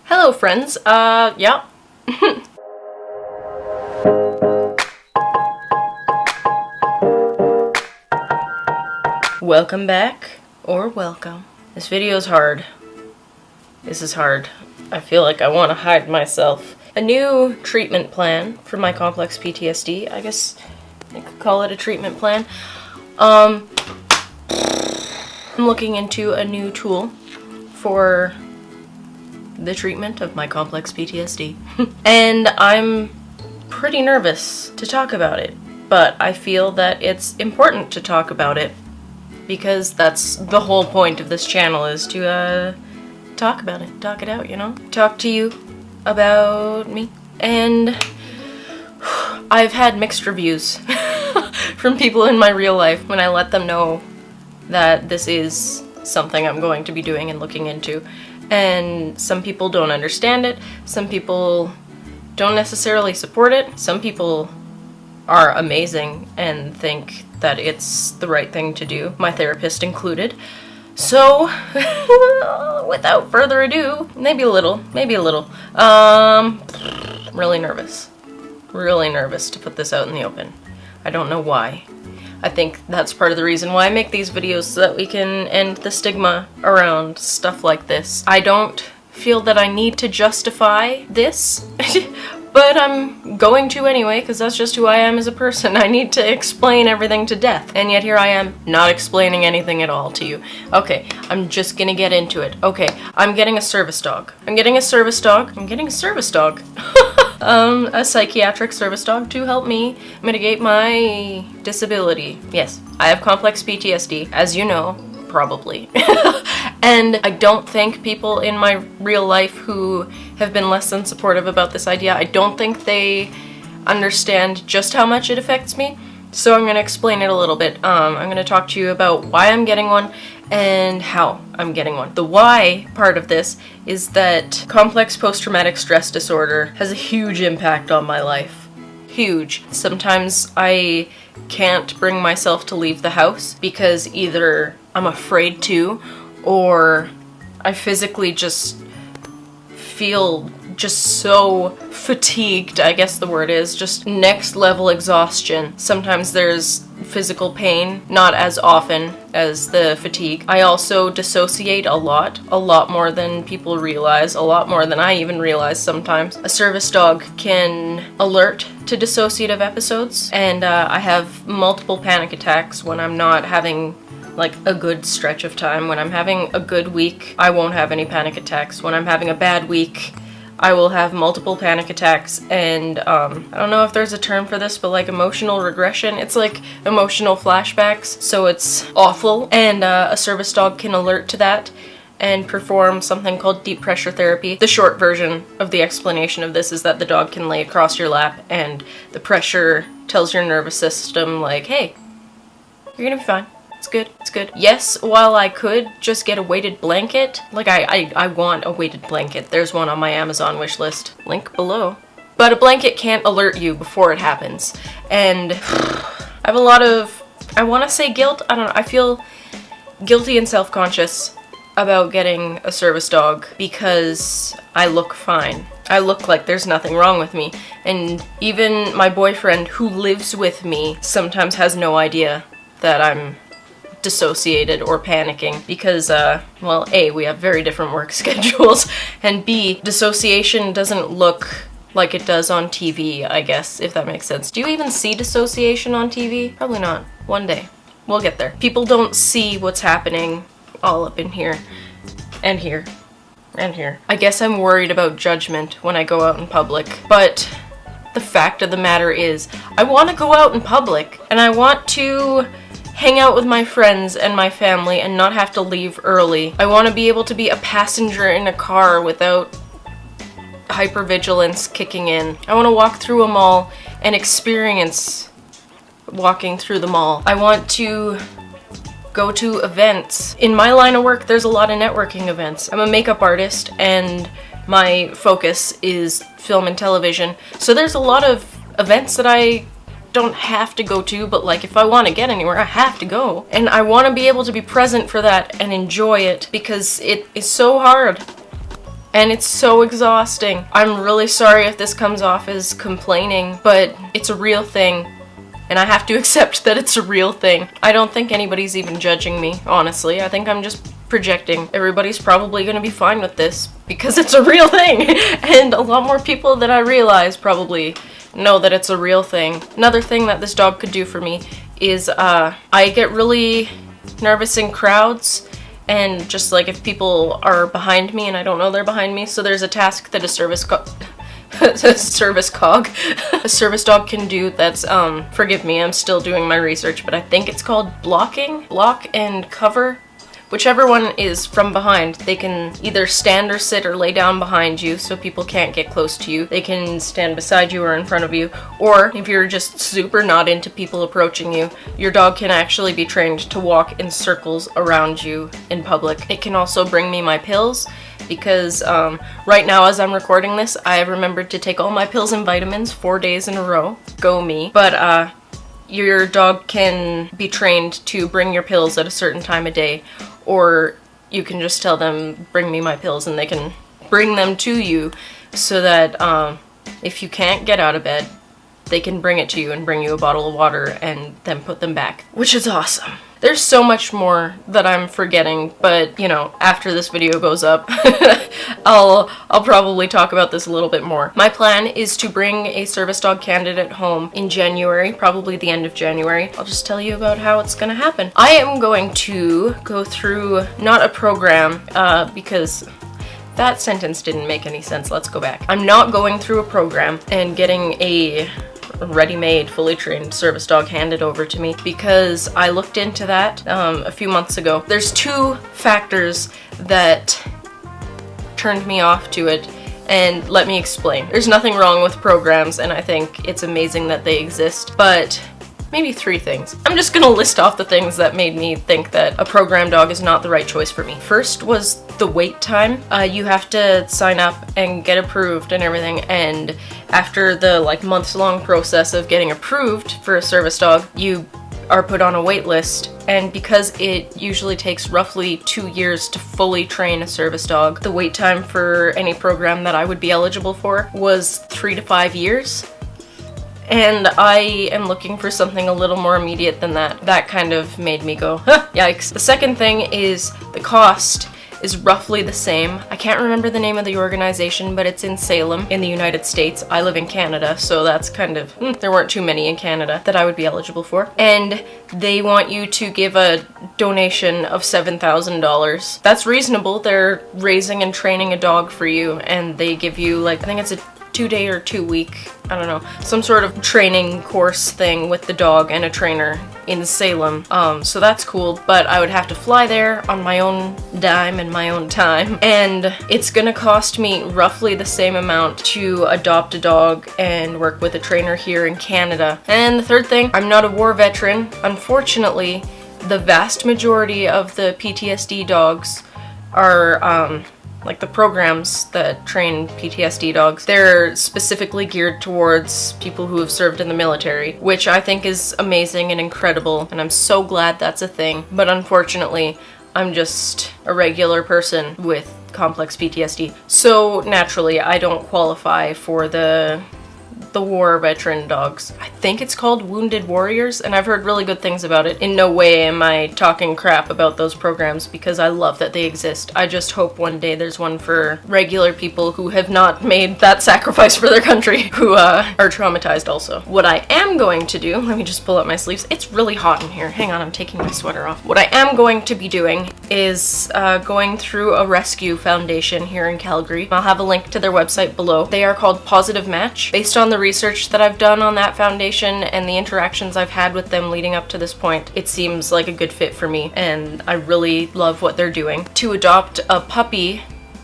Hello, friends. Yeah. Welcome back, or welcome. This video is hard. This is hard. I feel like I want to hide myself. A new treatment plan for my complex PTSD. I guess I could call it a treatment plan. I'm looking into a new tool for the treatment of my complex PTSD. And I'm pretty nervous to talk about it, but I feel that it's important to talk about it because that's the whole point of this channel, is to talk about it, talk it out, you know? Talk to you about me. And I've had mixed reviews from people in my real life when I let them know that this is something I'm going to be doing and looking into. And some people don't understand it, some people don't necessarily support it, some people are amazing and think that it's the right thing to do, my therapist included. So, without further ado, maybe a little, really nervous to put this out in the open. I don't know why. I think that's part of the reason why I make these videos, so that we can end the stigma around stuff like this. I don't feel that I need to justify this, but I'm going to anyway, because that's just who I am as a person. I need to explain everything to death, and yet here I am, not explaining anything at all to you. Okay, I'm just gonna get into it. Okay, I'm getting a service dog. A psychiatric service dog to help me mitigate my disability. Yes, I have complex PTSD, as you know, probably. And I don't think people in my real life who have been less than supportive about this idea, I don't think they understand just how much it affects me. So I'm going to explain it a little bit. I'm going to talk to you about why I'm getting one and how I'm getting one. The why part of this is that complex post-traumatic stress disorder has a huge impact on my life. Huge. Sometimes I can't bring myself to leave the house because either I'm afraid to, or I physically just feel just so fatigued, I guess the word is, just next level exhaustion. Sometimes there's physical pain, not as often as the fatigue. I also dissociate a lot more than people realize, a lot more than I even realize sometimes. A service dog can alert to dissociative episodes, and I have multiple panic attacks when I'm not having like a good stretch of time. When I'm having a good week, I won't have any panic attacks. When I'm having a bad week, I will have multiple panic attacks, and I don't know if there's a term for this, but like emotional regression. It's like emotional flashbacks, so it's awful. And a service dog can alert to that and perform something called deep pressure therapy. The short version of the explanation of this is that the dog can lay across your lap, and the pressure tells your nervous system like, hey, you're gonna be fine. It's good, it's good. Yes, while I could just get a weighted blanket, like I want a weighted blanket. There's one on my Amazon wish list, link below. But a blanket can't alert you before it happens. And I have a lot of, I want to say guilt, I don't know, I feel guilty and self-conscious about getting a service dog because I look fine. I look like there's nothing wrong with me. And even my boyfriend who lives with me sometimes has no idea that I'm dissociated or panicking because, well, A, we have very different work schedules, and B, dissociation doesn't look like it does on TV, I guess, if that makes sense. Do you even see dissociation on TV? Probably not. One day. We'll get there. People don't see what's happening all up in here, and here, and here. I guess I'm worried about judgment when I go out in public, but the fact of the matter is, I want to go out in public, and I want to hang out with my friends and my family and not have to leave early. I want to be able to be a passenger in a car without hypervigilance kicking in. I want to walk through a mall and experience walking through the mall. I want to go to events. In my line of work, there's a lot of networking events. I'm a makeup artist and my focus is film and television. So there's a lot of events that I don't have to go to, but like if I want to get anywhere, I have to go. And I want to be able to be present for that and enjoy it because it is so hard and it's so exhausting. I'm really sorry if this comes off as complaining, but it's a real thing. And I have to accept that it's a real thing. I don't think anybody's even judging me, honestly. I think I'm just projecting. Everybody's probably gonna be fine with this because it's a real thing. And a lot more people than I realize probably know that it's a real thing. Another thing that this dog could do for me is I get really nervous in crowds, and just like if people are behind me and I don't know they're behind me. So there's a task that a service dog can do that's, forgive me, I'm still doing my research, but I think it's called block and cover. Whichever one is from behind, they can either stand or sit or lay down behind you so people can't get close to you. They can stand beside you or in front of you, or if you're just super not into people approaching you, your dog can actually be trained to walk in circles around you in public. It can also bring me my pills, because right now as I'm recording this, I have remembered to take all my pills and vitamins 4 days in a row. Go me. But your dog can be trained to bring your pills at a certain time of day, or you can just tell them, bring me my pills, and they can bring them to you so that if you can't get out of bed, they can bring it to you and bring you a bottle of water and then put them back, which is awesome. There's so much more that I'm forgetting, but you know, after this video goes up, I'll probably talk about this a little bit more. My plan is to bring a service dog candidate home in January, probably the end of January. I'll just tell you about how it's gonna happen. I am going to go through, not a program, because that sentence didn't make any sense. Let's go back. I'm not going through a program and getting a ready-made, fully trained service dog handed over to me, because I looked into that a few months ago. There's two factors that turned me off to it, and let me explain. There's nothing wrong with programs, and I think it's amazing that they exist, but maybe 3 things. I'm just gonna list off the things that made me think that a program dog is not the right choice for me. First was the wait time. You have to sign up and get approved and everything, and after the months-long process of getting approved for a service dog, you are put on a wait list, and because it usually takes roughly 2 years to fully train a service dog, the wait time for any program that I would be eligible for was 3 to 5 years. And I am looking for something a little more immediate than that. That kind of made me go, huh, yikes. The second thing is the cost is roughly the same. I can't remember the name of the organization, but it's in Salem in the United States. I live in Canada, so that's kind of, there weren't too many in Canada that I would be eligible for. And they want you to give a donation of $7,000. That's reasonable. They're raising and training a dog for you, and they give you I think it's a 2-day or 2-week, I don't know, some sort of training course thing with the dog and a trainer in Salem. So that's cool, but I would have to fly there on my own dime and my own time, and it's gonna cost me roughly the same amount to adopt a dog and work with a trainer here in Canada. And the third thing, I'm not a war veteran. Unfortunately, the vast majority of the PTSD dogs are the programs that train PTSD dogs, they're specifically geared towards people who have served in the military, which I think is amazing and incredible, and I'm so glad that's a thing. But unfortunately, I'm just a regular person with complex PTSD. So naturally, I don't qualify for the war veteran dogs. I think it's called Wounded Warriors, and I've heard really good things about it. In no way am I talking crap about those programs, because I love that they exist. I just hope one day there's one for regular people who have not made that sacrifice for their country, who are traumatized also. What I am going to do, let me just pull up my sleeves. It's really hot in here. Hang on, I'm taking my sweater off. What I am going to be doing is going through a rescue foundation here in Calgary. I'll have a link to their website below. They are called Positive Match. Based on the research that I've done on that foundation and the interactions I've had with them leading up to this point, it seems like a good fit for me, and I really love what they're doing. To adopt a puppy,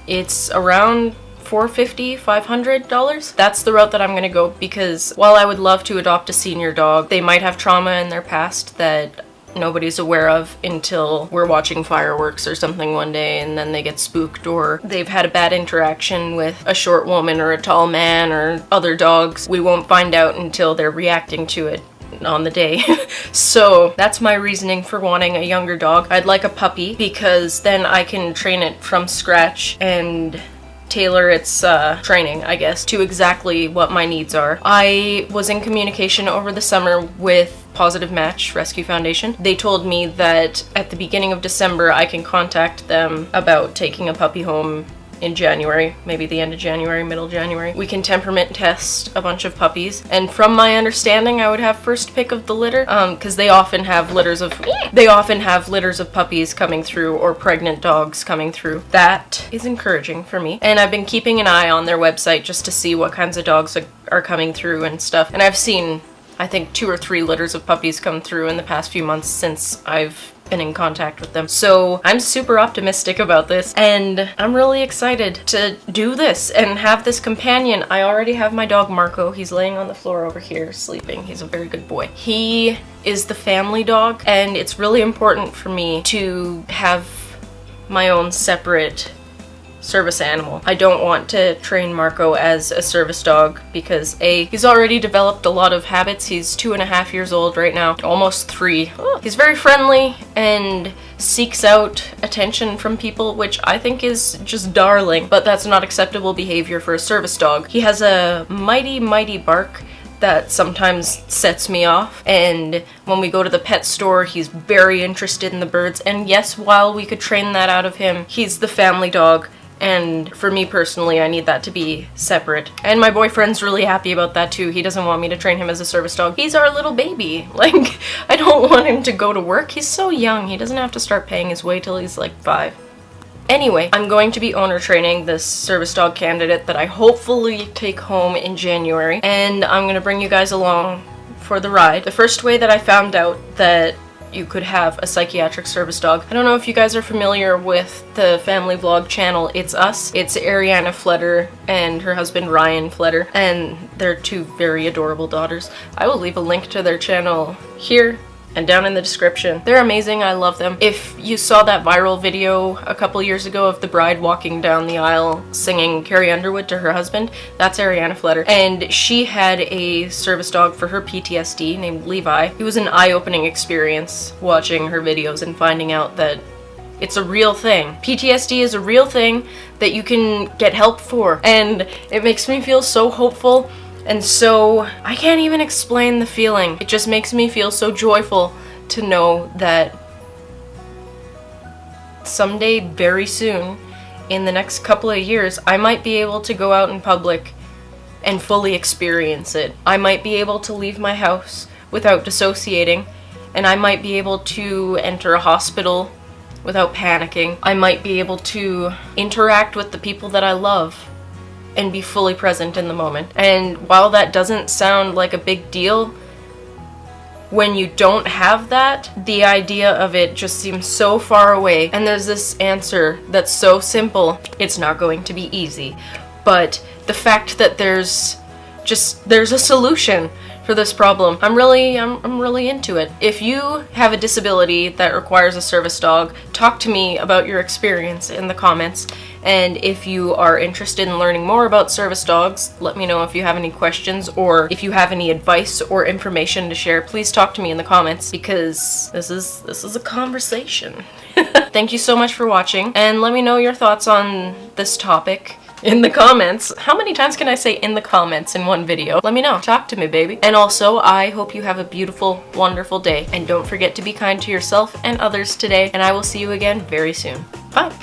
it's around $450, $500. That's the route that I'm gonna go, because while I would love to adopt a senior dog, they might have trauma in their past that nobody's aware of until we're watching fireworks or something one day, and then they get spooked, or they've had a bad interaction with a short woman or a tall man or other dogs. We won't find out until they're reacting to it on the day. So that's my reasoning for wanting a younger dog. I'd like a puppy, because then I can train it from scratch and tailor its training, I guess, to exactly what my needs are. I was in communication over the summer with Positive Match Rescue Foundation. They told me that at the beginning of December I can contact them about taking a puppy home in January, maybe the end of January, middle January. We can temperament test a bunch of puppies, and from my understanding I would have first pick of the litter, because they often have litters of puppies coming through, or pregnant dogs coming through. That is encouraging for me, and I've been keeping an eye on their website just to see what kinds of dogs are coming through and stuff, and I've seen, I think, 2 or 3 litters of puppies come through in the past few months since I've been in contact with them. So I'm super optimistic about this, and I'm really excited to do this and have this companion. I already have my dog Marco. He's laying on the floor over here sleeping. He's a very good boy. He is the family dog, and it's really important for me to have my own separate service animal. I don't want to train Marco as a service dog because he's already developed a lot of habits. He's 2.5 years old right now, almost 3. He's very friendly and seeks out attention from people, which I think is just darling, but that's not acceptable behavior for a service dog. He has a mighty bark that sometimes sets me off, and when we go to the pet store he's very interested in the birds, and yes, while we could train that out of him, he's the family dog. And for me personally, I need that to be separate. And my boyfriend's really happy about that too. He doesn't want me to train him as a service dog. He's our little baby. Like, I don't want him to go to work. He's so young. He doesn't have to start paying his way till he's like 5. Anyway, I'm going to be owner training this service dog candidate that I hopefully take home in January. And I'm gonna bring you guys along for the ride. The first way that I found out that you could have a psychiatric service dog. I don't know if you guys are familiar with the family vlog channel It's Us. It's Ariana Fletter and her husband Ryan Fletter, and they're 2 very adorable daughters. I will leave a link to their channel here and down in the description. They're amazing. I love them. If you saw that viral video a couple years ago of the bride walking down the aisle singing Carrie Underwood to her husband, that's Ariana Fletter. And she had a service dog for her PTSD named Levi. It was an eye-opening experience watching her videos and finding out that it's a real thing. PTSD is a real thing that you can get help for, and it makes me feel so hopeful. And so, I can't even explain the feeling. It just makes me feel so joyful to know that someday, very soon, in the next couple of years, I might be able to go out in public and fully experience it. I might be able to leave my house without dissociating, and I might be able to enter a hospital without panicking. I might be able to interact with the people that I love and be fully present in the moment. And while that doesn't sound like a big deal, when you don't have that, the idea of it just seems so far away. And there's this answer that's so simple. It's not going to be easy. But the fact that there's a solution for this problem, I'm really into it. If you have a disability that requires a service dog, talk to me about your experience in the comments. And if you are interested in learning more about service dogs, let me know if you have any questions, or if you have any advice or information to share, please talk to me in the comments, because this is a conversation. Thank you so much for watching, and let me know your thoughts on this topic in the comments. How many times can I say in the comments in one video? Let me know. Talk to me, baby. And also, I hope you have a beautiful, wonderful day. And don't forget to be kind to yourself and others today. And I will see you again very soon. Bye.